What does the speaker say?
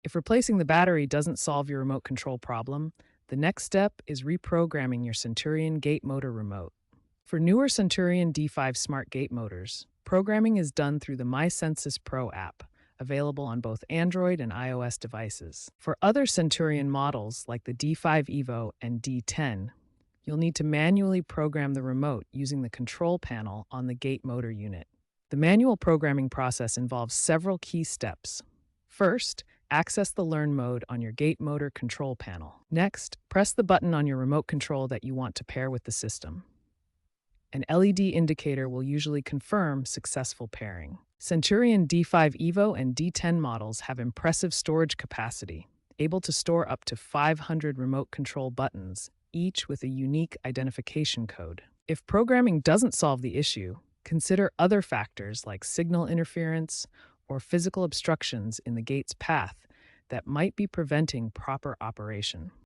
If replacing the battery doesn't solve your remote control problem, the next step is reprogramming your Centurion gate motor remote. For newer Centurion D5 smart gate motors, programming is done through the MySensus Pro app, available on both Android and iOS devices. For other Centurion models like the D5 Evo and D10, you'll need to manually program the remote using the control panel on the gate motor unit. The manual programming process involves several key steps. First, access the Learn mode on your gate motor control panel. Next, press the button on your remote control that you want to pair with the system. An LED indicator will usually confirm successful pairing. Centurion D5 Evo and D10 models have impressive storage capacity, able to store up to 500 remote control buttons, each with a unique identification code. If programming doesn't solve the issue, consider other factors like signal interference or physical obstructions in the gate's path that might be preventing proper operation.